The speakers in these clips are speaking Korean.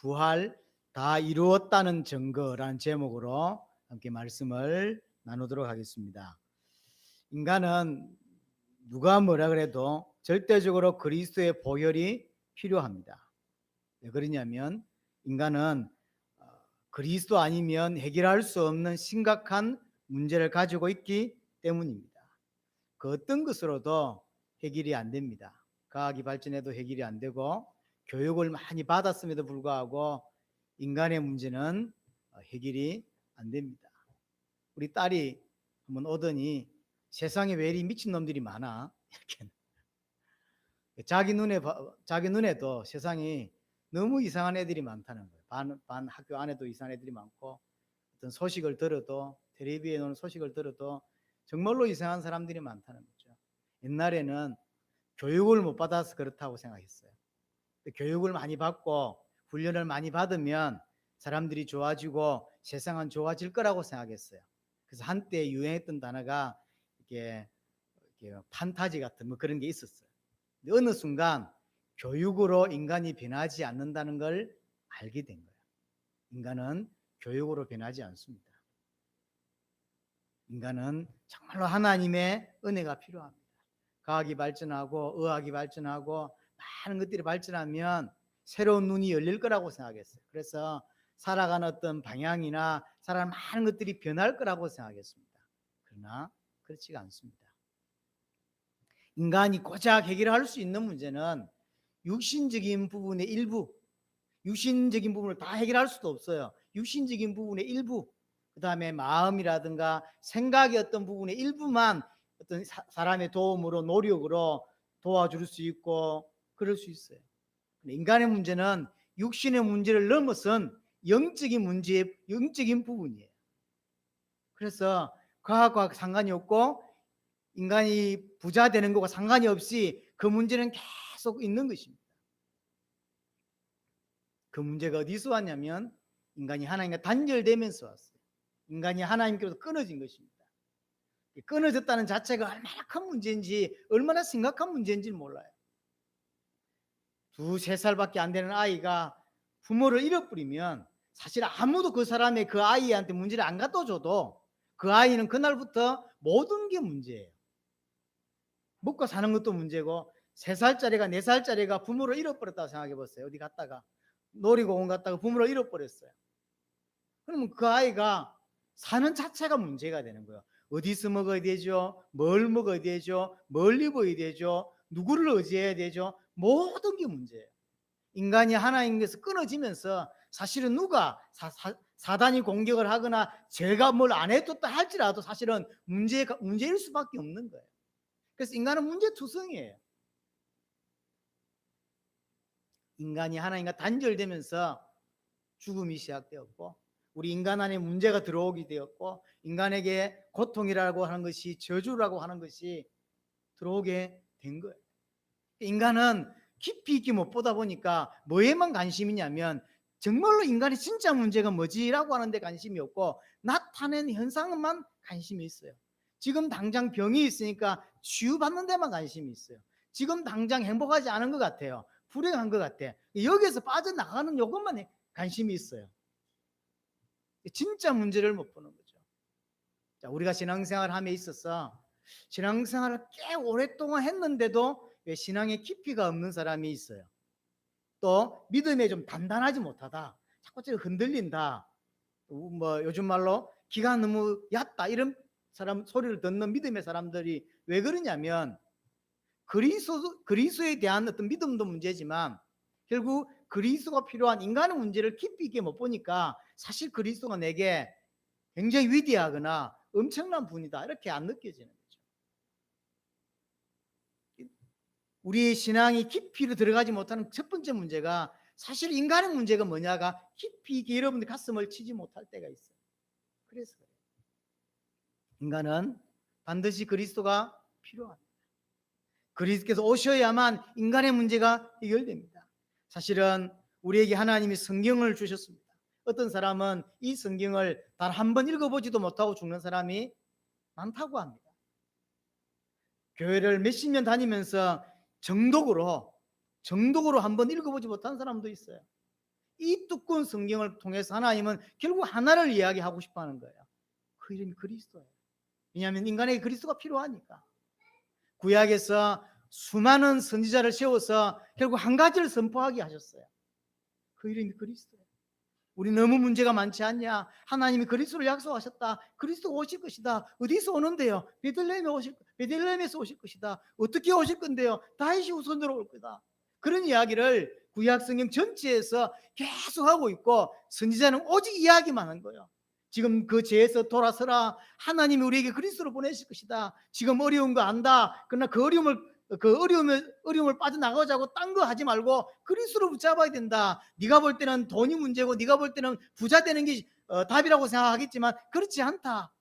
부활 다 이루었다는 증거라는 제목으로 함께 말씀을 나누도록 하겠습니다. 인간은 누가 뭐라 그래도 절대적으로 그리스도의 보혈이 필요합니다. 왜 그러냐면 인간은 그리스도 아니면 해결할 수 없는 심각한 문제를 가지고 있기 때문입니다. 그 어떤 것으로도 해결이 안 됩니다. 과학이 발전해도 해결이 안 되고 교육을 많이 받았음에도 불구하고 인간의 문제는 해결이 안 됩니다. 우리 딸이 한번 오더니 세상에 왜 이리 미친놈들이 많아? 이렇게 자기 눈에도 세상이 너무 이상한 애들이 많다는 거예요. 반 학교 안에도 이상한 애들이 많고 어떤 소식을 들어도 텔레비에 나오는 소식을 들어도 정말로 이상한 사람들이 많다는 거죠. 옛날에는 교육을 못 받아서 그렇다고 생각했어요. 교육을 많이 받고 훈련을 많이 받으면 사람들이 좋아지고 세상은 좋아질 거라고 생각했어요. 그래서 한때 유행했던 단어가 이렇게 판타지 같은 뭐 그런 게 있었어요. 근데 어느 순간 교육으로 인간이 변하지 않는다는 걸 알게 된 거예요. 인간은 교육으로 변하지 않습니다. 인간은 정말로 하나님의 은혜가 필요합니다. 과학이 발전하고 의학이 발전하고 많은 것들이 발전하면 새로운 눈이 열릴 거라고 생각했어요. 그래서 살아가는 어떤 방향이나 살아가는 많은 것들이 변할 거라고 생각했습니다. 그러나 그렇지가 않습니다. 인간이 고작 해결할 수 있는 문제는 육신적인 부분의 일부, 육신적인 부분을 다 해결할 수도 없어요. 육신적인 부분의 일부, 그 다음에 마음이라든가 생각의 어떤 부분의 일부만 어떤 사람의 도움으로 노력으로 도와줄 수 있고 그럴 수 있어요. 인간의 문제는 육신의 문제를 넘어선 영적인 문제의 영적인 부분이에요. 그래서 과학과 상관이 없고 인간이 부자 되는 것과 상관이 없이 그 문제는 계속 있는 것입니다. 그 문제가 어디서 왔냐면 인간이 하나님과 단절되면서 왔어요. 인간이 하나님께로부터 끊어진 것입니다. 끊어졌다는 자체가 얼마나 큰 문제인지 얼마나 심각한 문제인지를 몰라요. 2, 3살밖에 안 되는 아이가 부모를 잃어버리면 사실 아무도 그 사람의 그 아이한테 문제를 안 갖다 줘도 그 아이는 그날부터 모든 게 문제예요. 먹고 사는 것도 문제고 3살짜리가 4살짜리가 부모를 잃어버렸다고 생각해 보세요. 어디 갔다가 놀이공원 갔다가 부모를 잃어버렸어요. 그러면 그 아이가 사는 자체가 문제가 되는 거예요. 어디서 먹어야 되죠? 뭘 먹어야 되죠? 뭘 입어야 되죠? 누구를 의지해야 되죠? 모든 게 문제예요. 인간이 하나님께서 끊어지면서 사실은 누가 사단이 공격을 하거나 제가 뭘 안 해줬다 할지라도 사실은 문제일 수밖에 없는 거예요. 그래서 인간은 문제투성이에요. 인간이 하나님과 단절되면서 죽음이 시작되었고 우리 인간 안에 문제가 들어오게 되었고 인간에게 고통이라고 하는 것이 저주라고 하는 것이 들어오게 된 거예요. 인간은 깊이 있게 못 보다 보니까 뭐에만 관심이 있냐면 정말로 인간의 진짜 문제가 뭐지라고 하는데 관심이 없고 나타낸 현상만 관심이 있어요. 지금 당장 병이 있으니까 치유받는 데만 관심이 있어요. 지금 당장 행복하지 않은 것 같아요. 불행한 것 같아. 여기에서 빠져나가는 요것만 관심이 있어요. 진짜 문제를 못 보는 거죠. 자, 우리가 신앙생활 함에 있어서 신앙생활을 꽤 오랫동안 했는데도 왜 신앙의 깊이가 없는 사람이 있어요. 또 믿음에 좀 단단하지 못하다. 자꾸 흔들린다. 뭐 요즘 말로 기가 너무 얕다. 이런 사람 소리를 듣는 믿음의 사람들이 왜 그러냐면 그리스도에 대한 어떤 믿음도 문제지만 결국 그리스도가 필요한 인간의 문제를 깊이 있게 못 보니까 사실 그리스도가 내게 굉장히 위대하거나 엄청난 분이다 이렇게 안 느껴지는 거죠. 우리의 신앙이 깊이로 들어가지 못하는 첫 번째 문제가 사실 인간의 문제가 뭐냐가 깊이 있게 여러분들 가슴을 치지 못할 때가 있어요. 그래서 그래요. 인간은 반드시 그리스도가 필요합니다. 그리스도께서 오셔야만 인간의 문제가 해결됩니다. 사실은 우리에게 하나님이 성경을 주셨습니다. 어떤 사람은 이 성경을 단 한 번 읽어보지도 못하고 죽는 사람이 많다고 합니다. 교회를 몇십 년 다니면서 정독으로 한 번 읽어보지 못한 사람도 있어요. 이 두꺼운 성경을 통해서 하나님은 결국 하나를 이야기하고 싶어 하는 거예요. 그 이름이 그리스도예요. 왜냐하면 인간에게 그리스도가 필요하니까. 구약에서 수많은 선지자를 세워서 결국 한 가지를 선포하게 하셨어요. 그 이름이 그리스도예요. 우리 너무 문제가 많지 않냐? 하나님이 그리스도를 약속하셨다. 그리스도가 오실 것이다. 어디서 오는데요? 베들레헴에서 오실 것이다. 어떻게 오실 건데요? 다윗이 후손으로 올 거다. 그런 이야기를 구약 성경 전체에서 계속 하고 있고, 선지자는 오직 이야기만 한 거예요. 지금 그 죄에서 돌아서라. 하나님이 우리에게 그리스도를 보내실 것이다. 지금 어려운 거 안다. 그러나 그 어려움을 빠져나가자고 딴 거 하지 말고 그리스도를 붙잡아야 된다. 네가 볼 때는 돈이 문제고 네가 볼 때는 부자 되는 게 답이라고 생각하겠지만 그렇지 않다.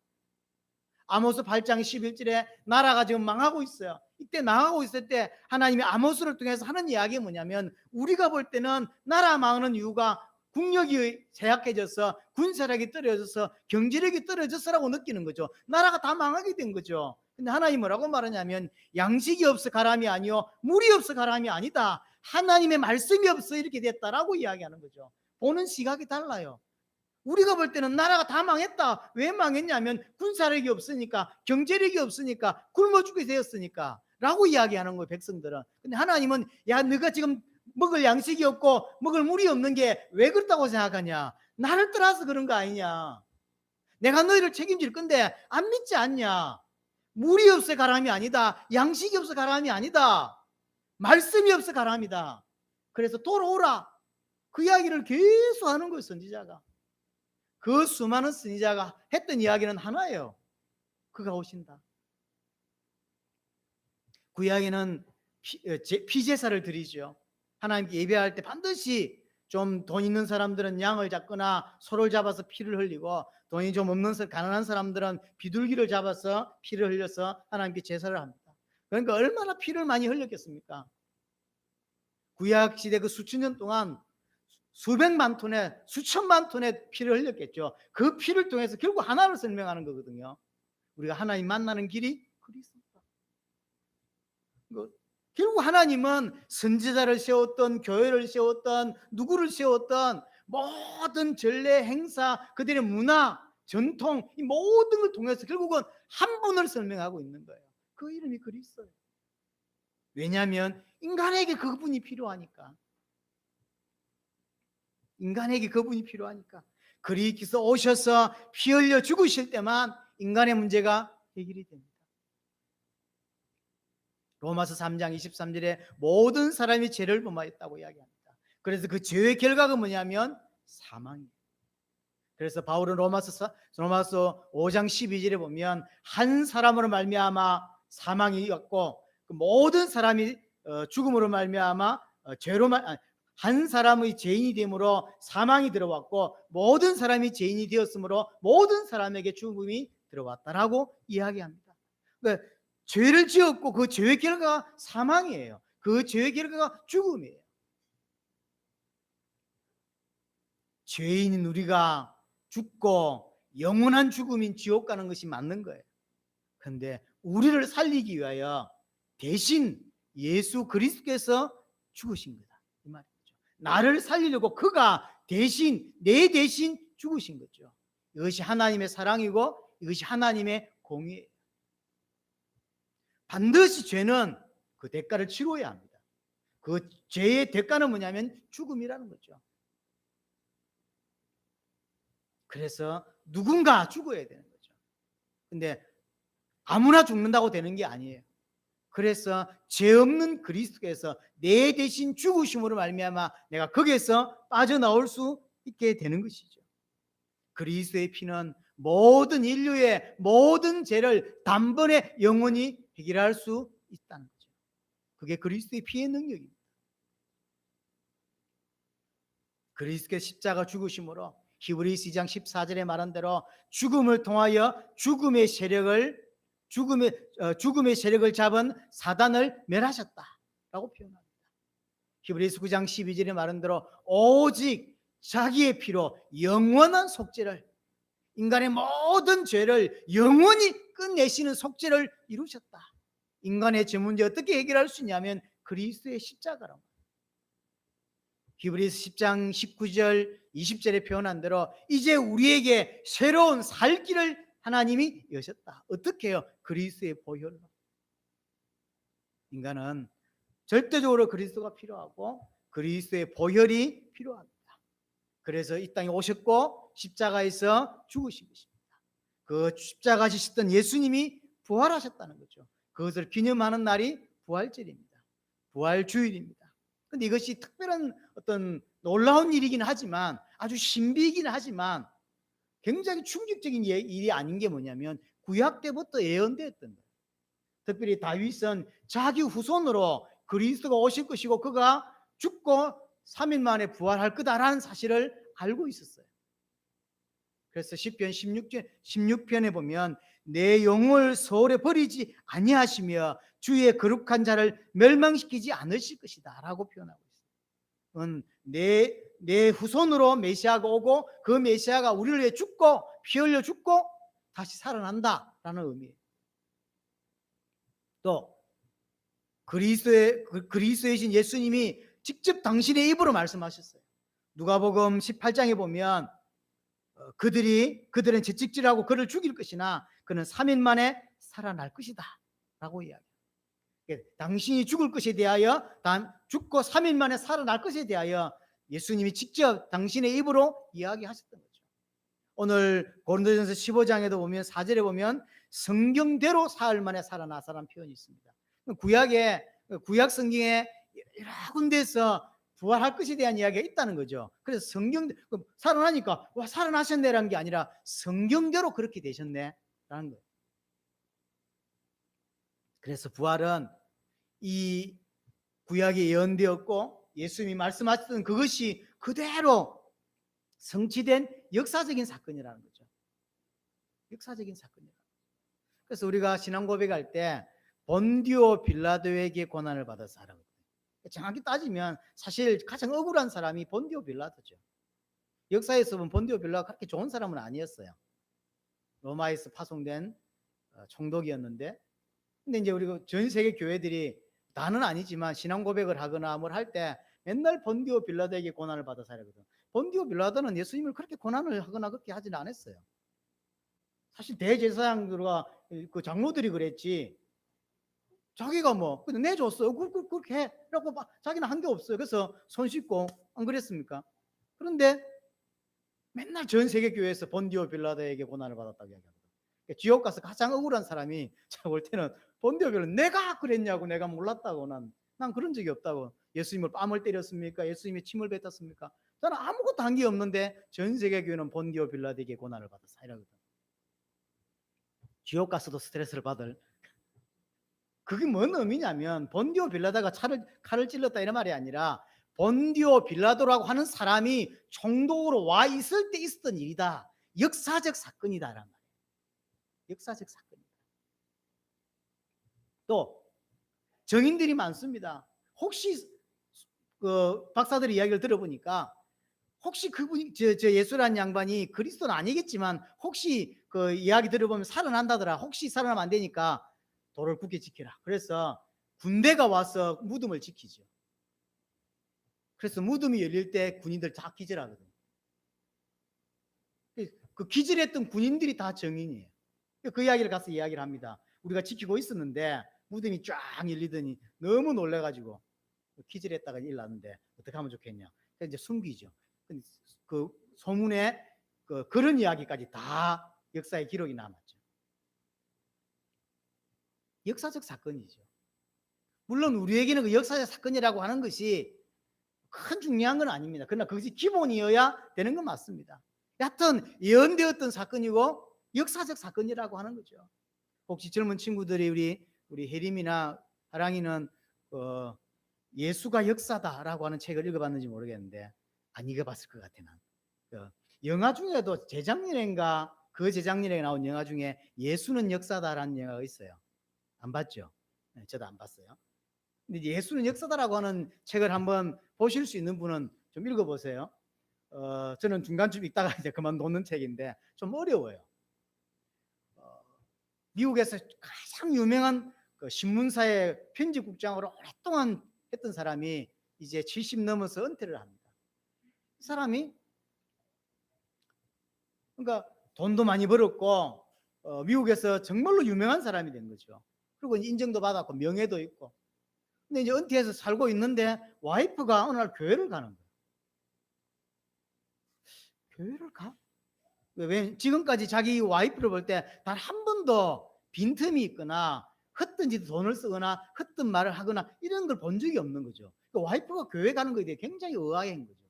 아모스 8장 11절에 나라가 지금 망하고 있어요. 이때 망하고 있을 때 하나님이 아모스를 통해서 하는 이야기가 뭐냐면, 우리가 볼 때는 나라 망하는 이유가 국력이 제약해져서 군사력이 떨어져서 경제력이 떨어져서라고 느끼는 거죠. 나라가 다 망하게 된 거죠. 근데 하나님 뭐라고 말하냐면, 양식이 없어 가람이 아니요 물이 없어 가람이 아니다. 하나님의 말씀이 없어 이렇게 됐다라고 이야기하는 거죠. 보는 시각이 달라요. 우리가 볼 때는 나라가 다 망했다. 왜 망했냐면 군사력이 없으니까, 경제력이 없으니까, 굶어 죽게 되었으니까 라고 이야기하는 거예요, 백성들은. 근데 하나님은, 야, 너가 지금 먹을 양식이 없고 먹을 물이 없는 게 왜 그렇다고 생각하냐? 나를 떠나서 그런 거 아니냐? 내가 너희를 책임질 건데 안 믿지 않냐? 물이 없어 가람이 아니다. 양식이 없어 가람이 아니다. 말씀이 없어 가람이다. 그래서 돌아오라. 그 이야기를 계속 하는 거예요, 선지자가. 그 수많은 선지자가 했던 이야기는 하나예요. 그가 오신다. 구약에는 피제사를 드리죠. 하나님께 예배할 때 반드시 좀 돈 있는 사람들은 양을 잡거나 소를 잡아서 피를 흘리고, 돈이 좀 없는 가난한 사람들은 비둘기를 잡아서 피를 흘려서 하나님께 제사를 합니다. 그러니까 얼마나 피를 많이 흘렸겠습니까? 구약 시대 그 수천 년 동안 수백만 톤의 수천만 톤의 피를 흘렸겠죠. 그 피를 통해서 결국 하나를 설명하는 거거든요. 우리가 하나님 만나는 길이 그리스도다. 결국 하나님은 선지자를 세웠던, 교회를 세웠던, 누구를 세웠던, 모든 전례, 행사, 그들의 문화, 전통, 이 모든 걸 통해서 결국은 한 분을 설명하고 있는 거예요. 그 이름이 그리스도예요. 왜냐하면 인간에게 그분이 필요하니까. 인간에게 그분이 필요하니까. 그리스도께서 오셔서 피 흘려 죽으실 때만 인간의 문제가 해결이 됩니다. 로마서 3장 23절에 모든 사람이 죄를 범하였다고 이야기합니다. 그래서 그 죄의 결과가 뭐냐면 사망이에요. 그래서 바울은 로마서 5장 12절에 보면, 한 사람으로 말미암아 사망이 왔고 그 모든 사람이 죽음으로 말미암아 한 사람의 죄인이 됨으로 사망이 들어왔고 모든 사람이 죄인이 되었으므로 모든 사람에게 죽음이 들어왔다라고 이야기합니다. 그러니까 죄를 지었고 그 죄의 결과가 사망이에요. 그 죄의 결과가 죽음이에요. 죄인인 우리가 죽고 영원한 죽음인 지옥 가는 것이 맞는 거예요. 그런데 우리를 살리기 위하여 대신 예수 그리스도께서 죽으신 거다, 이 말이죠. 나를 살리려고 그가 내 대신 죽으신 거죠. 이것이 하나님의 사랑이고 이것이 하나님의 공의예요. 반드시 죄는 그 대가를 치러야 합니다. 그 죄의 대가는 뭐냐면 죽음이라는 거죠. 그래서 누군가 죽어야 되는 거죠. 근데 아무나 죽는다고 되는 게 아니에요. 그래서 죄 없는 그리스도께서 내 대신 죽으심으로 말미암아 내가 거기에서 빠져나올 수 있게 되는 것이죠. 그리스도의 피는 모든 인류의 모든 죄를 단번에 영원히 해결할 수 있다는 거죠. 그게 그리스도의 피의 능력입니다. 그리스도의 십자가 죽으심으로 히브리서 2장 14절에 말한 대로 죽음을 통하여 죽음의 세력을 잡은 사단을 멸하셨다라고 표현합니다. 히브리서 9장 12절에 말한 대로 오직 자기의 피로 영원한 속죄를, 인간의 모든 죄를 영원히 끝내시는 속죄를 이루셨다. 인간의 죄 문제 어떻게 해결할 수 있냐면 그리스도의 십자가라고. 히브리서 10장 19절 20절에 표현한 대로 이제 우리에게 새로운 살 길을 하나님이 여셨다. 어떻게 해요? 그리스도의 보혈로. 인간은 절대적으로 그리스도가 필요하고 그리스도의 보혈이 필요합니다. 그래서 이 땅에 오셨고 십자가에서 죽으신 것입니다. 그 십자가 지셨던 예수님이 부활하셨다는 거죠. 그것을 기념하는 날이 부활절입니다. 부활주일입니다. 그런데 이것이 특별한 어떤 놀라운 일이긴 하지만, 아주 신비이긴 하지만 굉장히 충격적인 일이 아닌 게 뭐냐면 구약 때부터 예언되었던 거예요. 특별히 다윗은 자기 후손으로 그리스도가 오실 것이고 그가 죽고 3일 만에 부활할 거다라는 사실을 알고 있었어요. 그래서 시편 16편에 보면 내 영혼을 소홀히 버리지 아니하시며 주의 거룩한 자를 멸망시키지 않으실 것이다 라고 표현하고 있어요. 내 후손으로 메시아가 오고 그 메시아가 우리를 위해 죽고 피 흘려 죽고 다시 살아난다라는 의미예요. 또 그리스도이신 예수님이 직접 당신의 입으로 말씀하셨어요. 누가복음 18장에 보면 그들은 채찍질하고 그를 죽일 것이나 그는 3일 만에 살아날 것이다 라고 이야기해요. 당신이 죽을 것에 대하여, 죽고 3일 만에 살아날 것에 대하여 예수님이 직접 당신의 입으로 이야기하셨던 거죠. 오늘 고린도전서 15장에도 보면 4절에 보면 성경대로 사흘 만에 살아나서라는 표현이 있습니다. 구약 성경에 여러 군데에서 부활할 것에 대한 이야기가 있다는 거죠. 그래서 살아나니까 와 살아나셨네라는 게 아니라 성경대로 그렇게 되셨네라는 거예요. 그래서 부활은 이 구약에 예언되었고 예수님이 말씀하셨던 그것이 그대로 성취된 역사적인 사건이라는 거죠. 역사적인 사건이라. 그래서 우리가 신앙 고백할 때 본디오 빌라도에게 고난을 받아서 하라고. 정확히 따지면 사실 가장 억울한 사람이 본디오 빌라도죠. 역사에서 보면 본디오 빌라도가 그렇게 좋은 사람은 아니었어요. 로마에서 파송된 총독이었는데, 근데 이제 우리가 전 세계 교회들이 다는 아니지만 신앙 고백을 하거나 뭘 할 때 맨날 본디오 빌라도에게 고난을 받아서 하거든. 본디오 빌라도는 예수님을 그렇게 고난을 하거나 그렇게 하지는 않았어요. 사실 대제사장들과 그 장로들이 그랬지. 자기가 뭐 그냥 내줬어요. 그렇게 해. 라고 자기는 한 게 없어요. 그래서 손 씻고 안 그랬습니까? 그런데 맨날 전 세계 교회에서 본디오 빌라도에게 고난을 받았다고 이야기합니다. 지옥 가서 가장 억울한 사람이 제가 볼 때는 본디오 빌라도 내가 그랬냐고, 내가 몰랐다고, 난 그런 적이 없다고. 예수님을 뺨을 때렸습니까? 예수님이 침을 뱉었습니까? 저는 아무것도 한 게 없는데 전 세계 교회는 본디오 빌라도에게 고난을 받았어 이러거든. 지옥 가서도 스트레스를 받을. 그게 뭔 의미냐면 본디오 빌라도가 칼을 찔렀다 이런 말이 아니라 본디오 빌라도라고 하는 사람이 총독으로 와 있을 때 있었던 일이다. 역사적 사건이다라는 말이에요. 역사적 사건이다. 또 정인들이 많습니다. 혹시 그 박사들의 이야기를 들어보니까 혹시 그분이 저 예수라는 양반이 그리스도는 아니겠지만 혹시 그 이야기 들어보면 살아난다더라. 혹시 살아나면 안 되니까 돌을 굳게 지키라. 그래서 군대가 와서 무덤을 지키죠. 그래서 무덤이 열릴 때 군인들 다 기절하거든요. 그 기절했던 군인들이 다 정인이에요. 그 이야기를 가서 이야기를 합니다. 우리가 지키고 있었는데 무덤이 쫙 열리더니 너무 놀래가지고 기절했다가 일났는데 어떻게 하면 좋겠냐. 그래서 이제 숨기죠. 그 소문에 그런 이야기까지 다 역사의 기록이 남았죠. 역사적 사건이죠. 물론 우리에게는 그 역사적 사건이라고 하는 것이 큰 중요한 건 아닙니다. 그러나 그것이 기본이어야 되는 건 맞습니다. 여하튼 예언되었던 사건이고 역사적 사건이라고 하는 거죠. 혹시 젊은 친구들이 우리 혜림이나 하랑이는 예수가 역사다라고 하는 책을 읽어봤는지 모르겠는데 안 읽어봤을 것 같아. 난 영화 중에도 재작년인가 그 재작년에 나온 영화 중에 예수는 역사다라는 영화가 있어요. 안 봤죠? 네, 저도 안 봤어요. 근데 예수는 역사다라고 하는 책을 한번 보실 수 있는 분은 좀 읽어보세요. 저는 중간쯤 읽다가 이제 그만놓는 책인데 좀 어려워요. 미국에서 가장 유명한 그 신문사의 편집국장으로 오랫동안 했던 사람이 이제 70 넘어서 은퇴를 합니다. 사람이 그러니까 돈도 많이 벌었고 미국에서 정말로 유명한 사람이 된 거죠. 그리고 인정도 받았고 명예도 있고. 근데 이제 은퇴해서 살고 있는데 와이프가 어느 날 교회를 가는 거예요. 교회를 가? 왜 지금까지 자기 와이프를 볼 때 단 한 번도 빈틈이 있거나 헛된 돈을 쓰거나 헛된 말을 하거나 이런 걸 본 적이 없는 거죠. 그러니까 와이프가 교회 가는 거에 대해 굉장히 의아해한 거죠.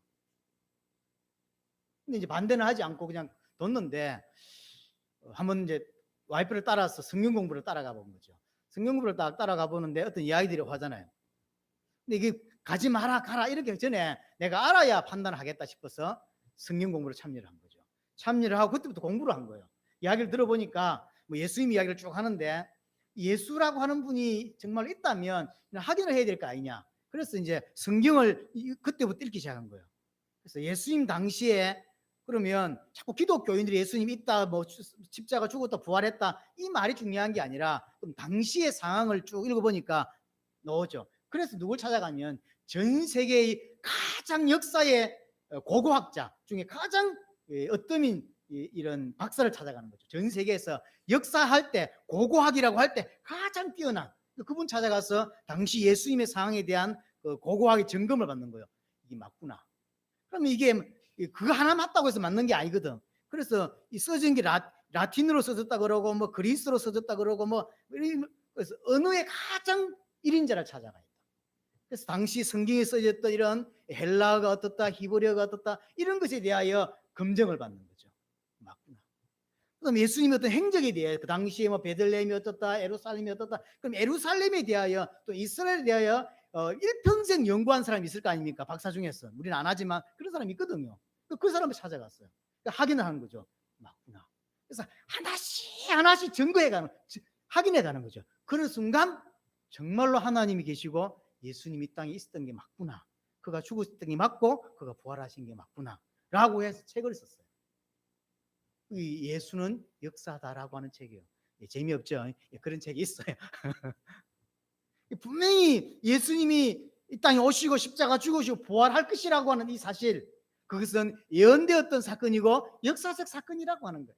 근데 이제 반대는 하지 않고 그냥 뒀는데 한번 이제 와이프를 따라서 성경 공부를 따라가 본 거죠. 성경 공부를 따라가 보는데 어떤 이야기들이 하잖아요. 근데 이게 가지 마라 가라 이렇게 전에 내가 알아야 판단을 하겠다 싶어서 성경 공부를 참여를 한 거죠. 참여를 하고 그때부터 공부를 한 거예요. 이야기를 들어보니까 뭐 예수님 이야기를 쭉 하는데 예수라고 하는 분이 정말 있다면 확인을 해야 될 거 아니냐. 그래서 이제 성경을 그때부터 읽기 시작한 거예요. 그래서 예수님 당시에 그러면 자꾸 기독교인들이 예수님 있다, 뭐 십자가 죽었다, 부활했다 이 말이 중요한 게 아니라 그럼 당시의 상황을 쭉 읽어보니까 나오죠. 그래서 누굴 찾아가면 전 세계의 가장 역사의 고고학자 중에 가장 어떠민 이런 박사를 찾아가는 거죠. 전 세계에서 역사할 때 고고학이라고 할 때 가장 뛰어난 그분 찾아가서 당시 예수님의 상황에 대한 고고학의 점검을 받는 거예요. 이게 맞구나. 그러면 이게 그거 하나 맞다고 해서 맞는 게 아니거든. 그래서 이 써진 게 라틴어로 써졌다 그러고 뭐 그리스로 써졌다 그러고 뭐 그래서 언어의 가장 1인자를 찾아가요. 그래서 당시 성경에 써졌던 이런 헬라어가 어떻다, 히브리어가 어떻다 이런 것에 대하여 검증을 받는 거죠. 맞구나. 그럼 예수님의 어떤 행적에 대해 그 당시에 뭐 베들레헴이 어떻다, 예루살렘이 어떻다. 그럼 예루살렘에 대하여 또 이스라엘에 대하여 일평생 연구한 사람이 있을 거 아닙니까? 박사 중에서 우리는 안 하지만 그런 사람이 있거든요. 그 사람을 찾아갔어요. 그러니까 확인을 하는 거죠. 맞구나. 그래서 하나씩 증거해가는, 확인해가는 거죠. 그런 순간 정말로 하나님이 계시고 예수님이 이 땅에 있었던 게 맞구나. 그가 죽었던 게 맞고 그가 부활하신 게 맞구나. 라고 해서 책을 썼어요. 이 예수는 역사다라고 하는 책이에요. 재미없죠? 그런 책이 있어요. 분명히 예수님이 이 땅에 오시고 십자가 죽으시고 부활할 것이라고 하는 이 사실, 그것은 예언되었던 사건이고 역사적 사건이라고 하는 거예요.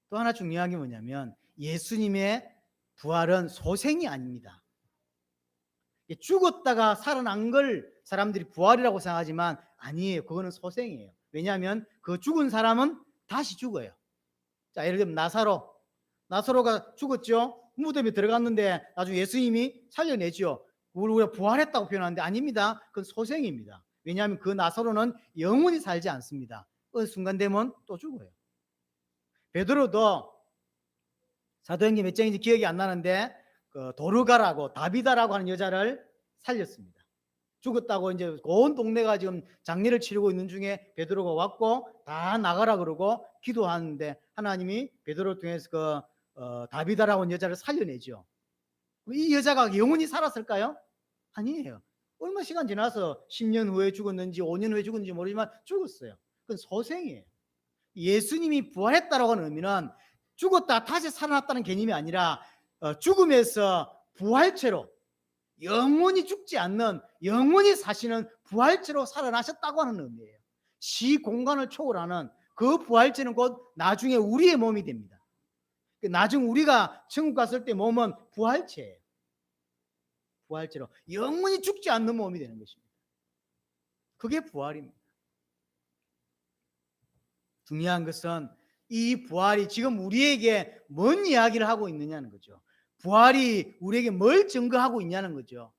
또 하나 중요한 게 뭐냐면 예수님의 부활은 소생이 아닙니다. 죽었다가 살아난 걸 사람들이 부활이라고 생각하지만 아니에요. 그거는 소생이에요. 왜냐하면 그 죽은 사람은 다시 죽어요. 자, 예를 들면 나사로가 죽었죠. 무덤에 들어갔는데 나중에 예수님이 살려내죠. 우리가 부활했다고 표현하는데 아닙니다. 그건 소생입니다. 왜냐하면 그 나사로는 영원히 살지 않습니다. 어느 순간 되면 또 죽어요. 베드로도 사도행전 몇 장인지 기억이 안 나는데 그 도르가라고 다비다라고 하는 여자를 살렸습니다. 죽었다고 이제 온 동네가 지금 장례를 치르고 있는 중에 베드로가 왔고 다 나가라 그러고 기도하는데 하나님이 베드로를 통해서 그 다비다라고 하는 여자를 살려내죠. 이 여자가 영원히 살았을까요? 아니에요. 얼마 시간 지나서 10년 후에 죽었는지 5년 후에 죽었는지 모르지만 죽었어요. 그건 소생이에요. 예수님이 부활했다라고 하는 의미는 죽었다 다시 살아났다는 개념이 아니라 죽음에서 부활체로 영원히 죽지 않는 영원히 사시는 부활체로 살아나셨다고 하는 의미예요. 시공간을 초월하는 그 부활체는 곧 나중에 우리의 몸이 됩니다. 나중 우리가 천국 갔을 때 몸은 부활체예요. 부활체로 영원히 죽지 않는 몸이 되는 것입니다. 그게 부활입니다. 중요한 것은 이 부활이 지금 우리에게 뭔 이야기를 하고 있느냐는 거죠. 부활이 우리에게 뭘 증거하고 있냐는 거죠.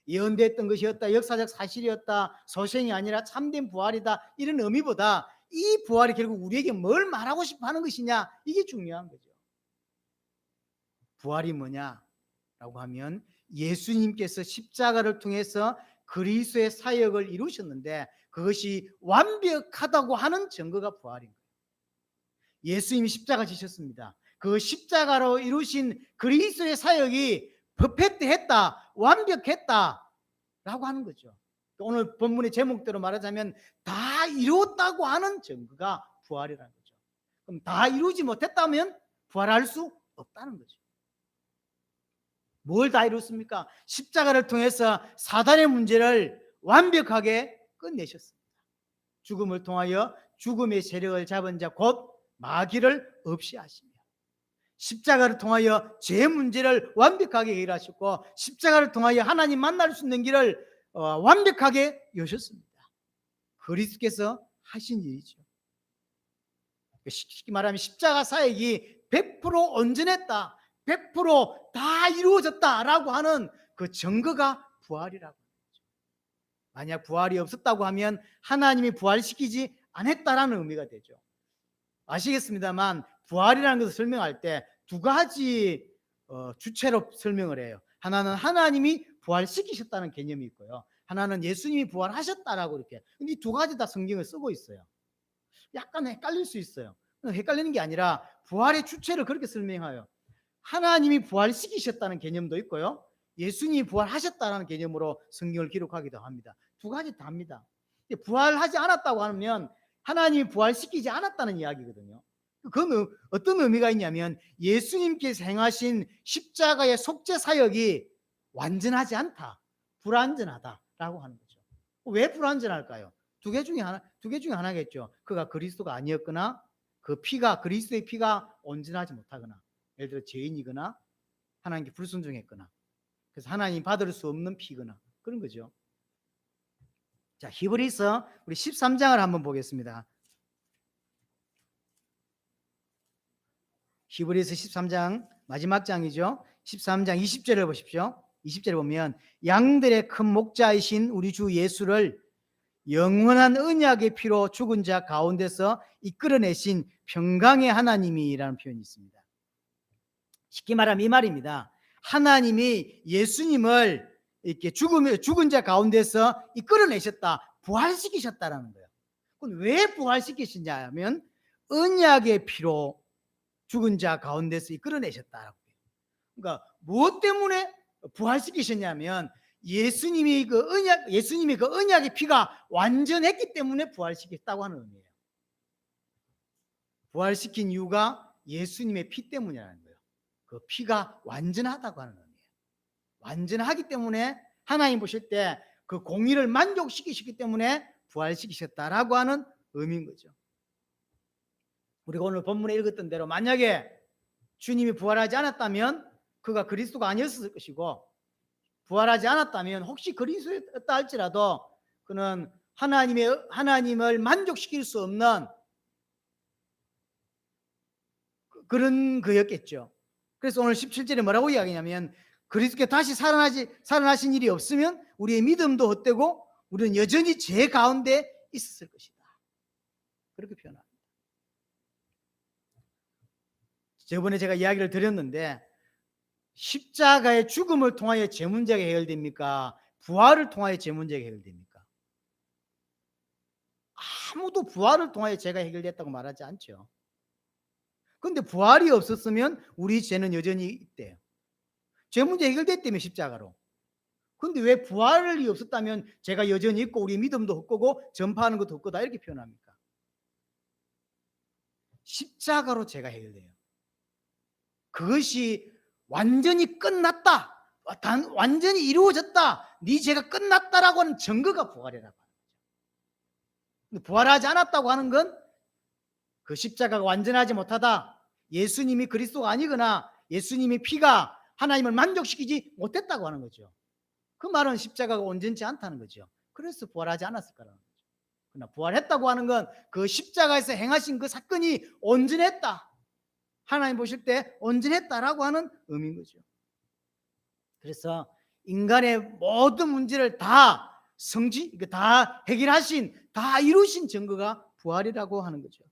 예언됐던 것이었다, 역사적 사실이었다, 소생이 아니라 참된 부활이다 이런 의미보다 이 부활이 결국 우리에게 뭘 말하고 싶어 하는 것이냐 이게 중요한 거죠. 부활이 뭐냐라고 하면 예수님께서 십자가를 통해서 그리스도의 사역을 이루셨는데 그것이 완벽하다고 하는 증거가 부활인 거예요. 예수님이 십자가 지셨습니다. 그 십자가로 이루신 그리스도의 사역이 퍼펙트했다, 완벽했다라고 하는 거죠. 오늘 본문의 제목대로 말하자면 다 이루었다고 하는 증거가 부활이라는 거죠. 그럼 다 이루지 못했다면 부활할 수 없다는 거죠. 뭘 다 이뤘습니까? 십자가를 통해서 사단의 문제를 완벽하게 끝내셨습니다. 죽음을 통하여 죽음의 세력을 잡은 자 곧 마귀를 없이 하시며, 십자가를 통하여 죄 문제를 완벽하게 해결하셨고, 십자가를 통하여 하나님 만날 수 있는 길을 완벽하게 여셨습니다. 그리스도께서 하신 일이죠. 쉽게 말하면 십자가 사역이 100% 온전했다, 100%다 이루어졌다라고 하는 그 증거가 부활이라고 합니다. 만약 부활이 없었다고 하면 하나님이 부활시키지 않았다라는 의미가 되죠. 아시겠습니다만 부활이라는 것을 설명할 때 두 가지 주체로 설명을 해요. 하나는 하나님이 부활시키셨다는 개념이 있고요, 하나는 예수님이 부활하셨다라고 이렇게. 근데 이 두 가지 다 성경을 쓰고 있어요. 약간 헷갈릴 수 있어요. 헷갈리는 게 아니라 부활의 주체를 그렇게 설명해요. 하나님이 부활시키셨다는 개념도 있고요, 예수님이 부활하셨다는 개념으로 성경을 기록하기도 합니다. 두 가지 다 합니다. 부활하지 않았다고 하면 하나님이 부활시키지 않았다는 이야기거든요. 그건 어떤 의미가 있냐면 예수님께서 행하신 십자가의 속죄 사역이 완전하지 않다, 불완전하다라고 하는 거죠. 왜 불완전할까요? 두 개 중에 하나겠죠. 그가 그리스도가 아니었거나 그 피가, 그리스도의 피가 온전하지 못하거나, 예를 들어 죄인이거나 하나님께 불순종했거나, 그래서 하나님 받을 수 없는 피거나 그런 거죠. 자, 히브리서 우리 13장을 한번 보겠습니다. 히브리서 13장 마지막 장이죠. 13장 20절을 보십시오. 20절에 보면 양들의 큰 목자이신 우리 주 예수를 영원한 언약의 피로 죽은 자 가운데서 이끌어내신 평강의 하나님이라는 표현이 있습니다. 쉽게 말하면 이 말입니다. 하나님이 예수님을 이렇게 죽은 자 가운데서 이끌어내셨다, 부활시키셨다라는 거예요. 그럼 왜 부활시키시냐 하면 언약의 피로 죽은 자 가운데서 이끌어내셨다라고 해요. 그러니까 무엇 때문에 부활시키셨냐면 예수님이 그 언약의 피가 완전했기 때문에 부활시켰다고 하는 의미예요. 부활시킨 이유가 예수님의 피 때문이라는 거예요. 그 피가 완전하다고 하는 의미예요. 완전하기 때문에 하나님 보실 때 그 공의를 만족시키셨기 때문에 부활시키셨다라고 하는 의미인 거죠. 우리가 오늘 본문에 읽었던 대로 만약에 주님이 부활하지 않았다면 그가 그리스도가 아니었을 것이고, 부활하지 않았다면 혹시 그리스도였다 할지라도 그는 하나님을 만족시킬 수 없는 그런 그였겠죠. 그래서 오늘 17절에 뭐라고 이야기냐면 그리스도께 다시 살아나신 일이 없으면 우리의 믿음도 헛되고 우리는 여전히 죄 가운데 있었을 것이다, 그렇게 표현합니다. 저번에 제가 이야기를 드렸는데 십자가의 죽음을 통하여 죄 문제가 해결됩니까? 부활을 통하여 죄 문제가 해결됩니까? 아무도 부활을 통하여 죄가 해결됐다고 말하지 않죠. 그런데 부활이 없었으면 우리 죄는 여전히 있대요. 죄 문제 해결됐다며 십자가로. 그런데 왜 부활이 없었다면 죄가 여전히 있고 우리 믿음도 헛되고 전파하는 것도 헛되다 이렇게 표현합니까? 십자가로 죄가 해결돼요. 그것이 완전히 끝났다, 완전히 이루어졌다, 네 죄가 끝났다라고 하는 증거가 부활이라고 하는 거죠. 부활하지 않았다고 하는 건 그 십자가가 완전하지 못하다, 예수님이 그리스도가 아니거나 예수님의 피가 하나님을 만족시키지 못했다고 하는 거죠. 그 말은 십자가가 온전치 않다는 거죠. 그래서 부활하지 않았을 거라는 거죠. 그러나 부활했다고 하는 건 그 십자가에서 행하신 그 사건이 온전했다, 하나님 보실 때 온전했다라고 하는 의미인 거죠. 그래서 인간의 모든 문제를 다 해결하신, 다 이루신 증거가 부활이라고 하는 거죠.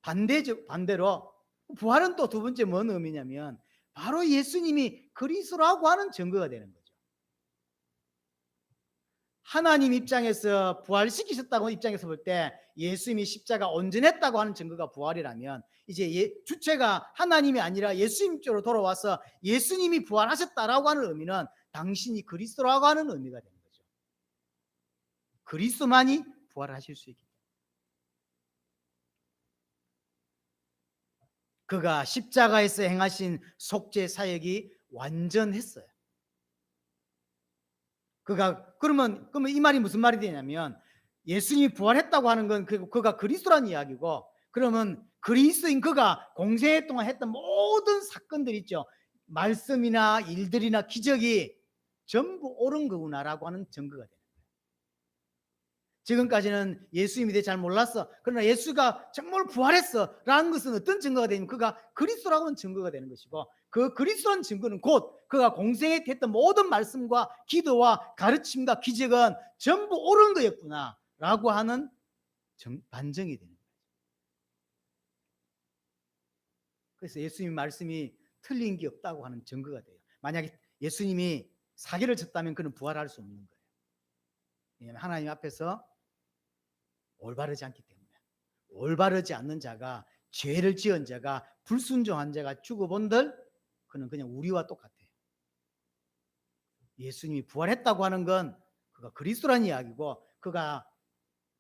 반대로 부활은 또 두 번째 뭔 의미냐면 바로 예수님이 그리스도라고 하는 증거가 되는 거죠. 하나님 입장에서 부활시키셨다고 입장에서 볼 때 예수님이 십자가 온전했다고 하는 증거가 부활이라면 이제 주체가 하나님이 아니라 예수님 쪽으로 돌아와서 예수님이 부활하셨다라고 하는 의미는 당신이 그리스도라고 하는 의미가 되는 거죠. 그리스도만이 부활하실 수 있기 때문에. 그가 십자가에서 행하신 속죄 사역이 완전했어요. 그러면 이 말이 무슨 말이 되냐면 예수님이 부활했다고 하는 건 그가 그리스도라는 이야기고, 그러면 그리스도인 그가 공생 동안 했던 모든 사건들 있죠. 말씀이나 일들이나 기적이 전부 옳은 거구나라고 하는 증거가 돼요. 지금까지는 예수님에 대해 잘 몰랐어. 그러나 예수가 정말 부활했어 라는 것은 어떤 증거가 되냐면 그가 그리스도라고 하는 증거가 되는 것이고, 그 그리스도라는 증거는 곧 그가 공생에 했던 모든 말씀과 기도와 가르침과 기적은 전부 옳은 거였구나 라고 하는 반증이 되는 거예요. 그래서 예수님 말씀이 틀린 게 없다고 하는 증거가 돼요. 만약에 예수님이 사기를 쳤다면 그는 부활할 수 없는 거예요. 왜냐하면 하나님 앞에서 올바르지 않기 때문에. 올바르지 않는 자가, 죄를 지은 자가, 불순종한 자가 죽어본들 그는 그냥 우리와 똑같아요. 예수님이 부활했다고 하는 건 그가 그리스도라는 이야기고, 그가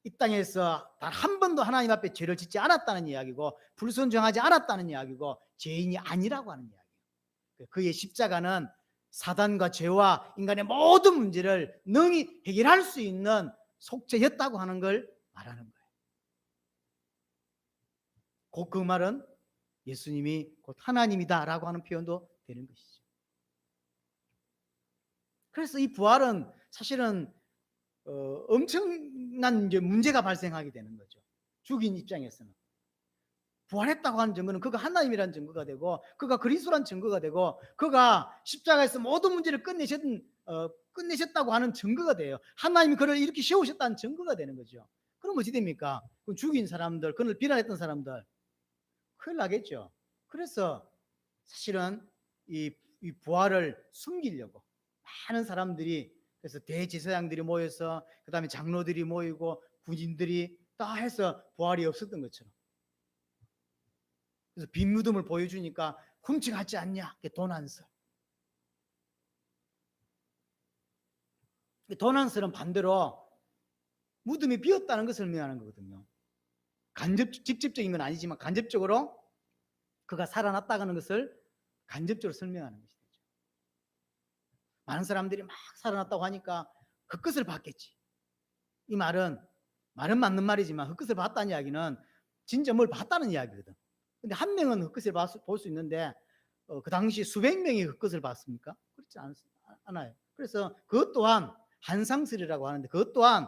이 땅에서 단 한 번도 하나님 앞에 죄를 짓지 않았다는 이야기고, 불순종하지 않았다는 이야기고, 죄인이 아니라고 하는 이야기예요. 그의 십자가는 사단과 죄와 인간의 모든 문제를 능히 해결할 수 있는 속죄였다고 하는 걸 말하는 거예요. 곧 그 말은 예수님이 곧 하나님이다라고 하는 표현도 되는 것이죠. 그래서 이 부활은 사실은 엄청난 문제가 발생하게 되는 거죠. 죽인 입장에서는. 부활했다고 하는 증거는 그가 하나님이라는 증거가 되고, 그가 그리스도라는 증거가 되고, 그가 십자가에서 모든 문제를 끝내셨다고 하는 증거가 돼요. 하나님이 그를 이렇게 세우셨다는 증거가 되는 거죠. 그럼 어찌 됩니까? 그 죽인 사람들, 그를 비난했던 사람들 큰일 나겠죠. 그래서 사실은 이 부활을 숨기려고 많은 사람들이, 그래서 대제사장들이 모여서, 그 다음에 장로들이 모이고 군인들이 다 해서 부활이 없었던 것처럼, 그래서 빈 무덤을 보여주니까 훔쳐갔지 않냐, 도난설. 도난설은 반대로 무덤이 비었다는 것을 설명하는 거거든요. 직접적인 건 아니지만 간접적으로 그가 살아났다고 하는 것을 간접적으로 설명하는 것이죠. 많은 사람들이 막 살아났다고 하니까 흙끝을 봤겠지. 이 말은 맞는 말이지만 흙끝을 봤다는 이야기는 진짜 뭘 봤다는 이야기거든. 근데 한 명은 흙끝을 볼 수 있는데 그 당시 수백 명이 흙끝을 봤습니까? 그렇지 않아요. 그래서 그것 또한 한상설이라고 하는데, 그것 또한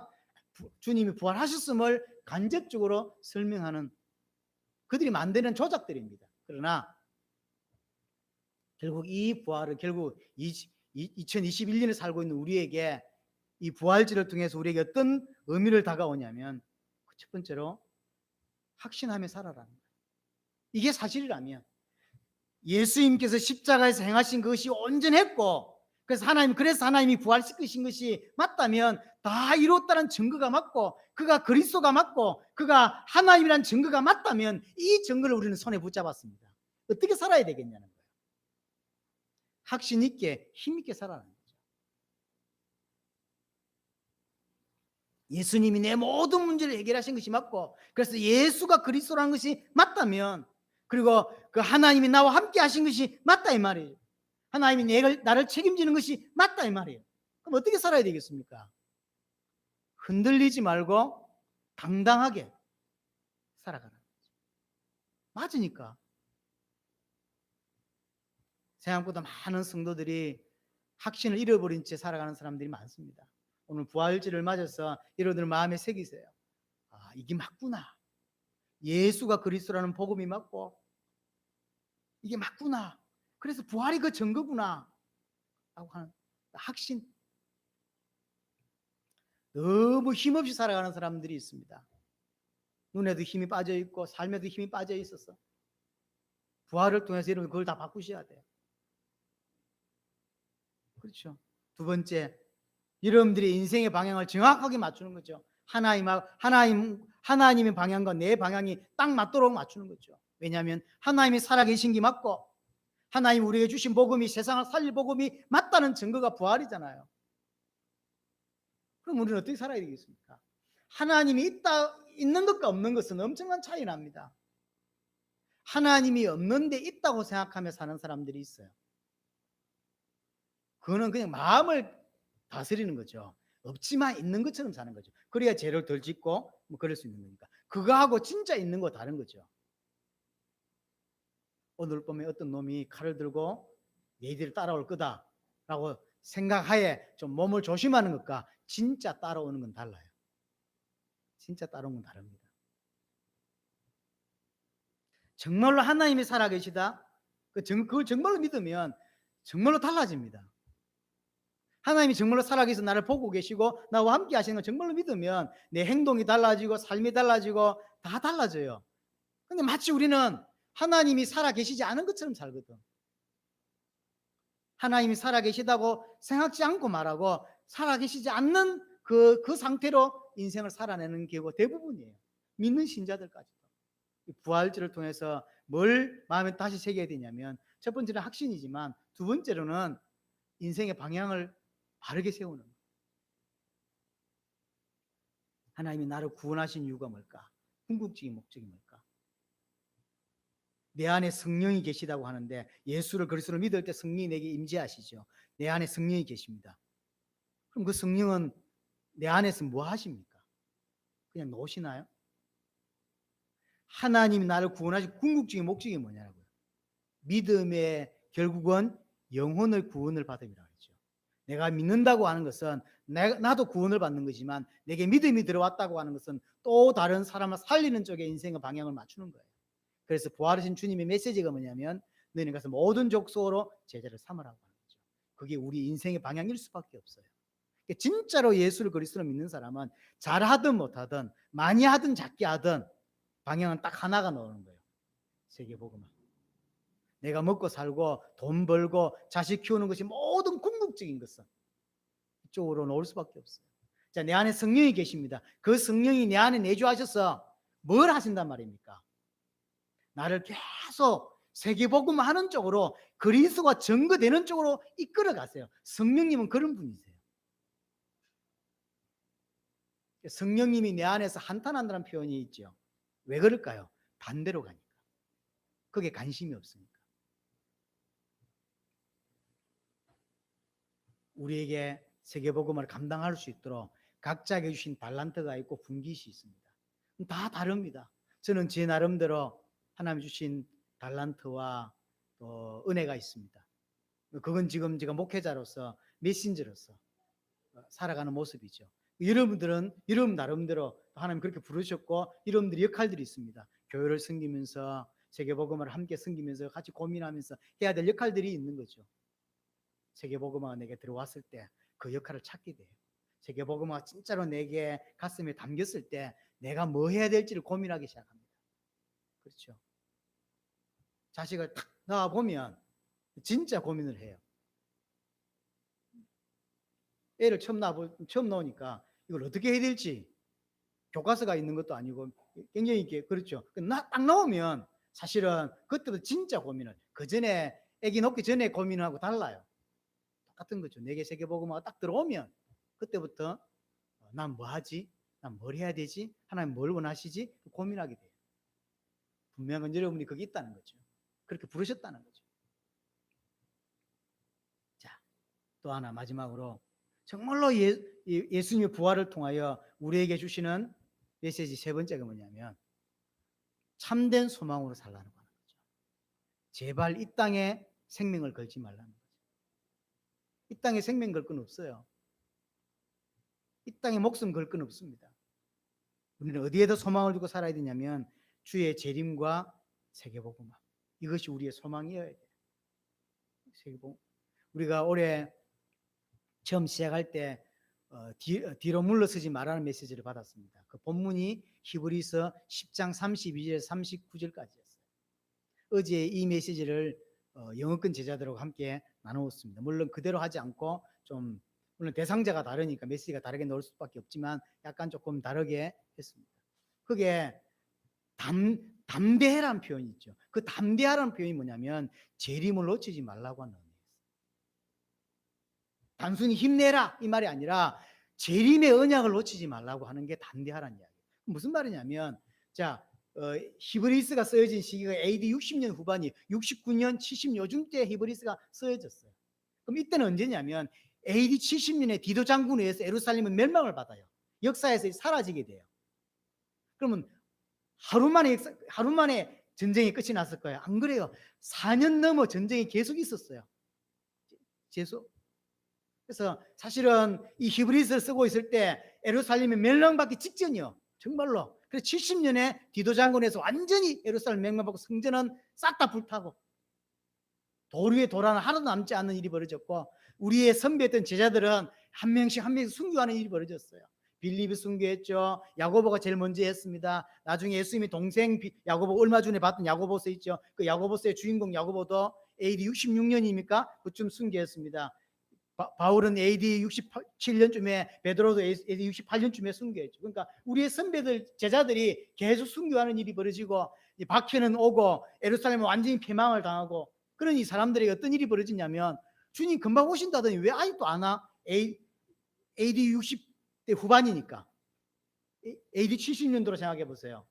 주님이 부활하셨음을 간접적으로 설명하는, 그들이 만드는 조작들입니다. 그러나 결국 이 부활은 결국 2021년에 살고 있는 우리에게 이 부활절을 통해서 우리에게 어떤 의미를 다가오냐면, 첫 번째로 확신하며 살아라는 거예요. 이게 사실이라면 예수님께서 십자가에서 행하신 것이 온전했고, 그래서 하나님이 부활시키신 것이 맞다면 다 이뤘다는 증거가 맞고, 그가 그리스도가 맞고, 그가 하나님이라는 증거가 맞다면 이 증거를 우리는 손에 붙잡았습니다. 어떻게 살아야 되겠냐는 거예요. 확신 있게 힘 있게 살아라는 거죠. 예수님이 내 모든 문제를 해결하신 것이 맞고, 그래서 예수가 그리스도라는 것이 맞다면, 그리고 그 하나님이 나와 함께 하신 것이 맞다 이 말이에요. 하나님이 나를 책임지는 것이 맞다 이 말이에요. 그럼 어떻게 살아야 되겠습니까? 흔들리지 말고 당당하게 살아가라. 맞으니까. 생각보다 많은 성도들이 확신을 잃어버린 채 살아가는 사람들이 많습니다. 오늘 부활절을 맞아서 여러분들 마음에 새기세요. 아, 이게 맞구나. 예수가 그리스도라는 복음이 맞고 이게 맞구나. 그래서 부활이 그 증거구나 라고 하는 확신. 너무 힘없이 살아가는 사람들이 있습니다. 눈에도 힘이 빠져 있고 삶에도 힘이 빠져 있어서 부활을 통해서 여러분 그걸 다 바꾸셔야 돼요. 그렇죠. 두 번째, 여러분들이 인생의 방향을 정확하게 맞추는 거죠. 하나님의 방향과 내 방향이 딱 맞도록 맞추는 거죠. 왜냐하면 하나님이 살아계신 게 맞고, 하나님 우리에게 주신 복음이 세상을 살릴 복음이 맞다는 증거가 부활이잖아요. 그럼 우리는 어떻게 살아야 되겠습니까? 하나님이 있는 것과 없는 것은 엄청난 차이 납니다. 하나님이 없는데 있다고 생각하며 사는 사람들이 있어요. 그거는 그냥 마음을 다스리는 거죠. 없지만 있는 것처럼 사는 거죠. 그래야 죄를 덜 짓고 뭐 그럴 수 있는 거니까. 그거하고 진짜 있는 거 다른 거죠. 오늘 밤에 어떤 놈이 칼을 들고 얘들이 따라올 거다라고 생각하에 좀 몸을 조심하는 것과 진짜 따라오는 건 달라요. 진짜 따라오는 건 다릅니다. 정말로 하나님이 살아계시다. 그걸 정말로 믿으면 정말로 달라집니다. 하나님이 정말로 살아계셔서 나를 보고 계시고 나와 함께 하시는 걸 정말로 믿으면 내 행동이 달라지고 삶이 달라지고 다 달라져요. 근데 마치 우리는 하나님이 살아계시지 않은 것처럼 살거든. 하나님이 살아계시다고 생각지 않고 말하고 살아계시지 않는 그 상태로 인생을 살아내는 경우가 대부분이에요. 믿는 신자들까지도. 부활절을 통해서 뭘 마음에 다시 새겨야 되냐면 첫 번째는 확신이지만 두 번째로는 인생의 방향을 바르게 세우는 거예요. 하나님이 나를 구원하신 이유가 뭘까? 궁극적인 목적이 뭘까? 내 안에 성령이 계시다고 하는데 예수를 그리스도를 믿을 때 성령이 내게 임재하시죠. 내 안에 성령이 계십니다. 그럼 그 성령은 내 안에서 뭐 하십니까? 그냥 노시나요? 하나님이 나를 구원하신 궁극적인 목적이 뭐냐고요? 믿음의 결국은 영혼의 구원을 받음이라고 했죠. 내가 믿는다고 하는 것은 나도 구원을 받는 거지만 내게 믿음이 들어왔다고 하는 것은 또 다른 사람을 살리는 쪽에 인생의 방향을 맞추는 거예요. 그래서 부활하신 주님의 메시지가 뭐냐면 너희는 가서 모든 족속으로 제자를 삼으라고 하는 거죠. 그게 우리 인생의 방향일 수밖에 없어요. 진짜로 예수를 그리스도로 믿는 사람은 잘하든 못하든 많이 하든 작게 하든 방향은 딱 하나가 나오는 거예요. 세계복음화. 내가 먹고 살고 돈 벌고 자식 키우는 것이 모든 궁극적인 것은 이쪽으로 놓을 수밖에 없어요. 자, 내 안에 성령이 계십니다. 그 성령이 내 안에 내주하셔서 뭘 하신단 말입니까? 나를 계속 세계복음 하는 쪽으로 그리스도가 증거되는 쪽으로 이끌어 가세요. 성령님은 그런 분이세요. 성령님이 내 안에서 한탄한다는 표현이 있죠. 왜 그럴까요? 반대로 가니까. 그게 관심이 없으니까. 우리에게 세계복음을 감당할 수 있도록 각자에게 주신 달란트가 있고 분깃이 있습니다. 다 다릅니다. 저는 제 나름대로 하나님 주신 달란트와 또 은혜가 있습니다. 그건 지금 제가 목회자로서 메신저로서 살아가는 모습이죠. 여러분들은 여러분 나름대로 하나님 그렇게 부르셨고 여러분들의 역할들이 있습니다. 교회를 섬기면서 세계복음을 함께 섬기면서 같이 고민하면서 해야 될 역할들이 있는 거죠. 세계복음화가 내게 들어왔을 때 그 역할을 찾게 돼요. 세계복음화가 진짜로 내게 가슴에 담겼을 때 내가 뭐 해야 될지를 고민하기 시작합니다. 그렇죠. 자식을 탁 낳아보면 진짜 고민을 해요. 애를 처음 나오니까 이걸 어떻게 해야 될지 교과서가 있는 것도 아니고 굉장히 이렇게 그렇죠. 딱 나오면 사실은 그때부터 진짜 고민을 그 전에 애기 놓기 전에 고민하고 달라요. 똑같은 거죠. 내게 세계복음화가 딱 들어오면 그때부터 난 뭐 하지? 난 뭘 해야 되지? 하나님 뭘 원하시지? 고민하게 돼요. 분명한 여러분이 거기 있다는 거죠. 그렇게 부르셨다는 거죠. 자, 또 하나 마지막으로 정말로 예수님의 부활을 통하여 우리에게 주시는 메시지 세 번째가 뭐냐면 참된 소망으로 살라는 거죠. 제발 이 땅에 생명을 걸지 말라는 거죠. 이 땅에 생명 걸 건 없어요. 이 땅에 목숨 걸 건 없습니다. 우리는 어디에다 소망을 두고 살아야 되냐면 주의 재림과 세계복음화. 이것이 우리의 소망이어야 돼요. 세계복음. 우리가 올해 처음 시작할 때 뒤로 물러서지 말라는 메시지를 받았습니다. 그 본문이 히브리서 10장 32절 39절까지였어요. 어제 이 메시지를 영어권 제자들하고 함께 나누었습니다. 물론 그대로 하지 않고 좀 물론 대상자가 다르니까 메시지가 다르게 나올 수밖에 없지만 약간 조금 다르게 했습니다. 그게 담대해라는 표현이 있죠. 그 담대하라는 표현이 뭐냐면 재림을 놓치지 말라고 하는 의미예요. 단순히 힘내라 이 말이 아니라 재림의 언약을 놓치지 말라고 하는 게 담대하라는 이야기예요. 무슨 말이냐면 자 히브리스가 쓰여진 시기가 AD 60년 후반이 69년 70 요즘 때 히브리스가 쓰여졌어요. 그럼 이때는 언제냐면 AD 70년에 디도 장군에 의해서 예루살렘은 멸망을 받아요. 역사에서 사라지게 돼요. 그러면 하루 만에 전쟁이 끝이 났을 거예요. 안 그래요. 4년 넘어 전쟁이 계속 있었어요. 계속. 그래서 사실은 이 히브리서를 쓰고 있을 때 예루살렘이 멸망받기 직전이요. 정말로. 그래서 70년에 디도 장군에서 완전히 예루살렘 멸망받고 성전은 싹 다 불타고 돌 위에 돌 하나 하나도 남지 않는 일이 벌어졌고, 우리의 선배였던 제자들은 한 명씩 한 명씩 순교하는 일이 벌어졌어요. 빌립이 순교했죠. 야고보가 제일 먼저 했습니다. 나중에 예수님이 동생 야고보 얼마 전에 봤던 야고보서 있죠. 그 야고보서의 주인공 야고보도 AD 66년입니까? 그쯤 순교했습니다. 바울은 AD 67년쯤에, 베드로도 AD 68년쯤에 순교했죠. 그러니까 우리의 선배들 제자들이 계속 순교하는 일이 벌어지고, 박해는 오고 예루살렘은 완전히 패망을 당하고, 그러니 사람들에게 어떤 일이 벌어지냐면, 주님 금방 오신다더니 왜 아직도 안 와? AD 60대 후반이니까. AD 70년도로 생각해 보세요.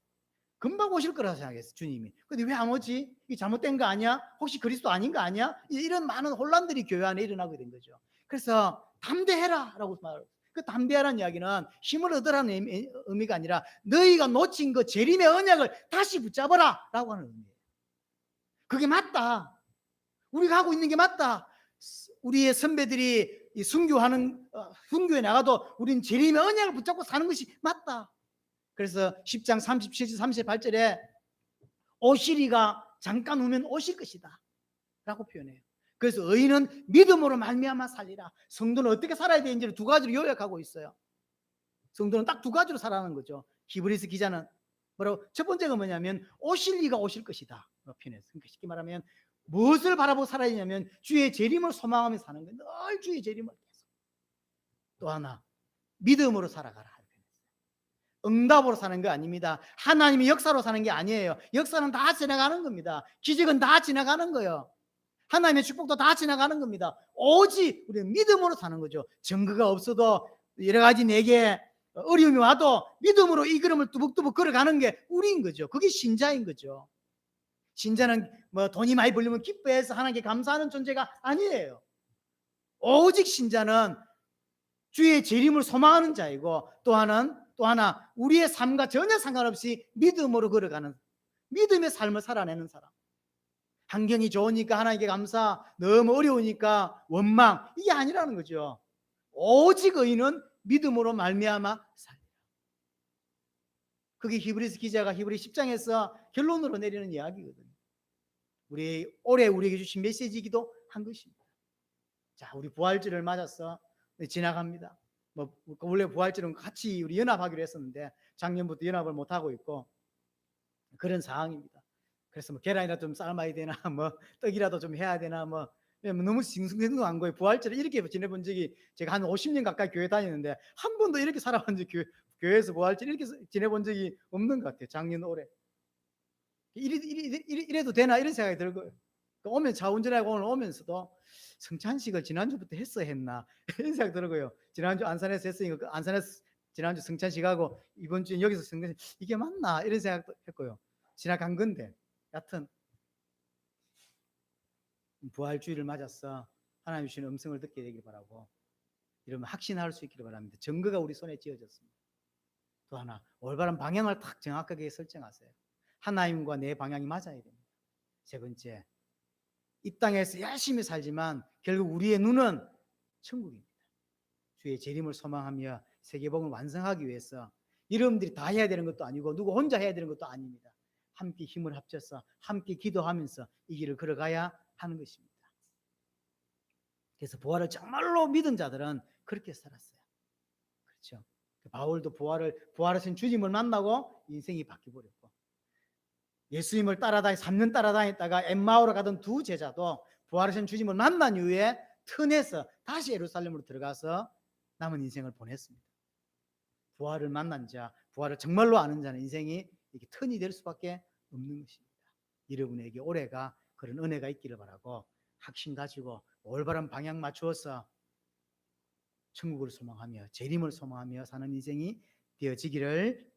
금방 오실 거라고 생각했어, 주님이. 근데 왜 안 오지? 이게 잘못된 거 아니야? 혹시 그리스도 아닌 거 아니야? 이런 많은 혼란들이 교회 안에 일어나게 된 거죠. 그래서 담대해라 라고 말해요. 그 담대하라는 이야기는 힘을 얻으라는 의미가 아니라 너희가 놓친 그 재림의 언약을 다시 붙잡아라 라고 하는 의미예요. 그게 맞다. 우리가 하고 있는 게 맞다. 우리의 선배들이 순교에 나가도 우리는 재림의 언약을 붙잡고 사는 것이 맞다. 그래서 10장 37절 38절에 오시리가 잠깐 오면 오실 것이다 라고 표현해요. 그래서 의인은 믿음으로 말미암아 살리라. 성도는 어떻게 살아야 되는지를 두 가지로 요약하고 있어요. 성도는 딱 두 가지로 살아가는 거죠. 히브리서 기자는 뭐라고? 첫 번째가 뭐냐면 오실 이가 오실 것이다 표현했어요. 그러니까 쉽게 말하면 무엇을 바라보고 살아야 되냐면 주의 재림을 소망하며 사는 거예요. 늘 주의 재림을 계속. 또 하나, 믿음으로 살아가라. 응답으로 사는 거 아닙니다. 하나님의 역사로 사는 게 아니에요. 역사는 다 지나가는 겁니다. 기적은 다 지나가는 거예요. 하나님의 축복도 다 지나가는 겁니다. 오직 우리는 믿음으로 사는 거죠. 증거가 없어도 여러 가지 내게 어려움이 와도 믿음으로 이 걸음을 뚜벅뚜벅 걸어가는 게 우리인 거죠. 그게 신자인 거죠. 신자는 뭐 돈이 많이 벌리면 기뻐해서 하나님께 감사하는 존재가 아니에요. 오직 신자는 주의 재림을 소망하는 자이고, 또 하나 우리의 삶과 전혀 상관없이 믿음으로 걸어가는, 믿음의 삶을 살아내는 사람. 환경이 좋으니까 하나님께 감사, 너무 어려우니까 원망, 이게 아니라는 거죠. 오직 의인은 믿음으로 말미암아 살리라. 그게 히브리서 기자가 히브리 10장에서 결론으로 내리는 이야기거든요. 올해 우리에게 주신 메시지이기도 한 것입니다. 자, 우리 부활절을 맞아서 지나갑니다. 뭐 원래 부활절은 같이 우리 연합하기로 했었는데 작년부터 연합을 못 하고 있고 그런 상황입니다. 그래서 뭐 계란이라도 좀 삶아야 되나, 뭐 떡이라도 좀 해야 되나, 뭐 너무 싱숭생숭한 거예요. 부활절을 이렇게 지내본 적이, 제가 한 50년 가까이 교회 다니는데 한 번도 이렇게 살아본 적이, 교회에서 부활절 이렇게 지내본 적이 없는 것 같아요. 작년 올해 이래도 되나 이런 생각이 들고요. 오면 차 운전하고 오늘 오면서도 성찬식을 지난주부터 했나 이런 생각 들고요. 지난주 안산에서 했으니까 그 안산에서 지난주 성찬식하고 이번 주에 여기서 성찬식 이게 맞나 이런 생각도 했고요. 지나간 건데 여하튼 부활주의를 맞아서 하나님 주시는 음성을 듣게 되길 바라고, 이러면 확신할 수 있기를 바랍니다. 증거가 우리 손에 쥐어졌습니다. 또 하나, 올바른 방향을 딱 정확하게 설정하세요. 하나님과 내 방향이 맞아야 됩니다. 세 번째, 이 땅에서 열심히 살지만 결국 우리의 눈은 천국입니다. 주의 재림을 소망하며 세계복음을 완성하기 위해서 여러분들이 다 해야 되는 것도 아니고 누구 혼자 해야 되는 것도 아닙니다. 함께 힘을 합쳐서 함께 기도하면서 이 길을 걸어가야 하는 것입니다. 그래서 부활을 정말로 믿은 자들은 그렇게 살았어요. 그렇죠. 바울도 부활하신 주님을 만나고 인생이 바뀌어버렸고, 예수님을 3년 따라다녔다가 엠마오로 가던 두 제자도 부활하신 주님을 만난 이후에 턴해서 다시 예루살렘으로 들어가서 남은 인생을 보냈습니다. 부활을 만난 자, 부활을 정말로 아는 자는 인생이 이렇게 턴이 될 수밖에 없는 것입니다. 여러분에게 올해가 그런 은혜가 있기를 바라고, 확신 가지고 올바른 방향 맞추어서 천국을 소망하며 재림을 소망하며 사는 인생이 되어지기를